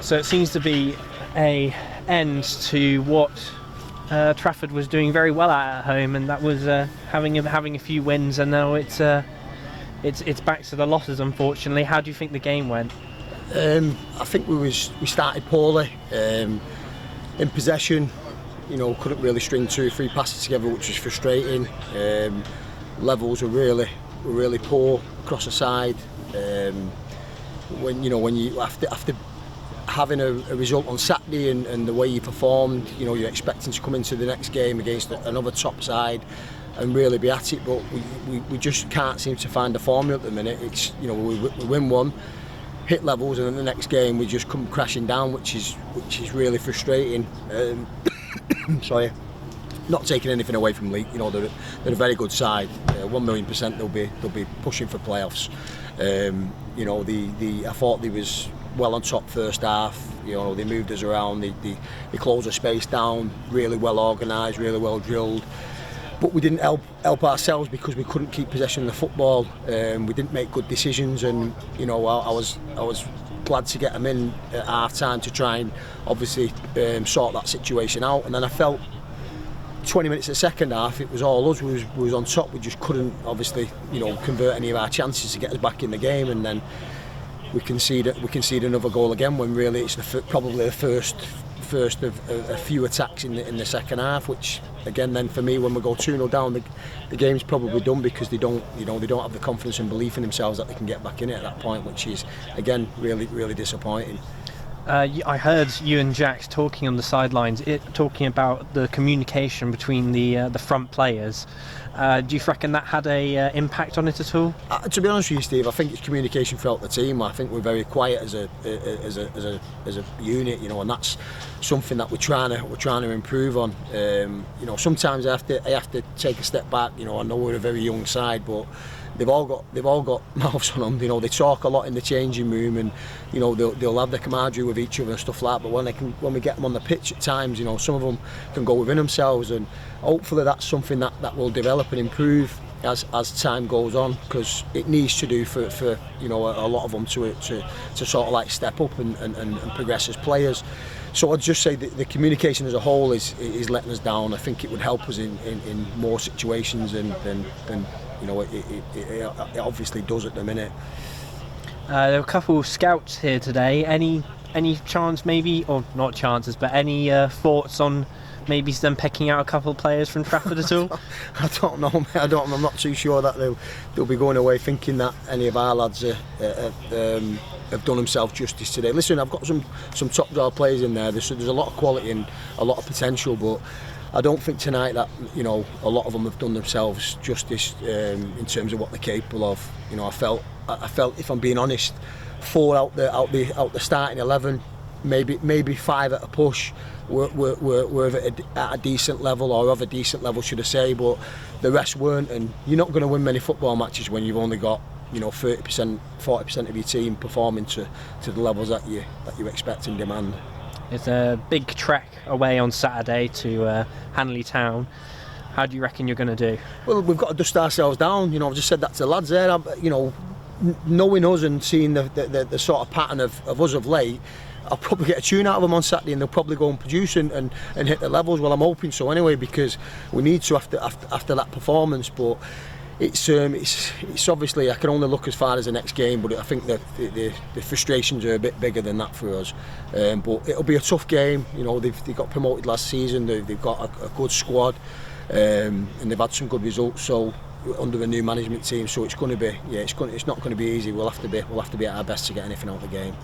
So it seems to be an end to what Trafford was doing very well at home, and that was having a few wins, and now it's back to the losses, unfortunately. How do you think the game went? I think we started poorly in possession. Couldn't really string 2 or 3 passes together, which was frustrating. Levels were really poor across the side. When you after having a result on Saturday and the way you performed, you're expecting to come into the next game against another top side and really be at it, but we just can't seem to find a formula at the minute. It's we win one, hit levels, and in the next game we just come crashing down, which is really frustrating. Sorry, not taking anything away from Leek. They're a very good side. 1,000,000% they'll be pushing for playoffs. I thought they was well on top first half. They moved us around. They closed the space down. Really well organised. Really well drilled. But we didn't help ourselves because we couldn't keep possession of the football. We didn't make good decisions, and I was glad to get them in at half time to try and obviously sort that situation out. And then I felt 20 minutes of the second half, it was all us. We was on top. We just couldn't obviously convert any of our chances to get us back in the game, and then we concede another goal again when really it's probably the first of a few attacks in the second half, which again then for me, when we go 2-0 down, the game's probably done, because they don't have the confidence and belief in themselves that they can get back in it at that point, which is again really disappointing. I heard you and Jax talking on the sidelines, talking about the communication between the front players. Do you reckon that had a impact on it at all? To be honest with you, Steve, I think it's communication throughout the team. I think we're very quiet as a unit, and that's something that we're trying to improve on. Sometimes I have to take a step back. I know we're a very young side, but they've all got mouths on them. They talk a lot in the changing room, and they'll have their camaraderie with each other and stuff like that. But when we get them on the pitch at times, some of them can go within themselves, and hopefully that's something that will develop and improve as time goes on, because it needs to do for a lot of them to sort of like step up and progress as players. So I'd just say that the communication as a whole is letting us down. I think it would help us in more situations than it obviously does at the minute. There were a couple of scouts here today. Any chance, maybe, or not chances, but any thoughts on maybe them picking out a couple of players from Trafford at all? I don't know. I'm not too sure that they'll be going away thinking that any of our lads have done themselves justice today. Listen, I've got some top draw players in there. There's a lot of quality and a lot of potential, but I don't think tonight that a lot of them have done themselves justice in terms of what they're capable of. I felt, if I'm being honest, 4 out the starting 11, maybe 5 at a push were at a decent level, or of a decent level, should I say, but the rest weren't. And you're not going to win many football matches when you've only got 30%, 40% of your team performing to the levels that you expect and demand. It's a big trek away on Saturday to Leek Town. How do you reckon you're going to do? Well, we've got to dust ourselves down. I've just said that to the lads there. Knowing us and seeing the sort of pattern of us of late, I'll probably get a tune out of them on Saturday, and they'll probably go and produce and hit the levels. Well, I'm hoping so anyway, because we need to after that performance. But it's obviously, I can only look as far as the next game, but I think the frustrations are a bit bigger than that for us. But it'll be a tough game. They got promoted last season. They've got a good squad, and they've had some good results. So under a new management team, so it's going to be, it's not going to be easy. We'll have to be at our best to get anything out of the game.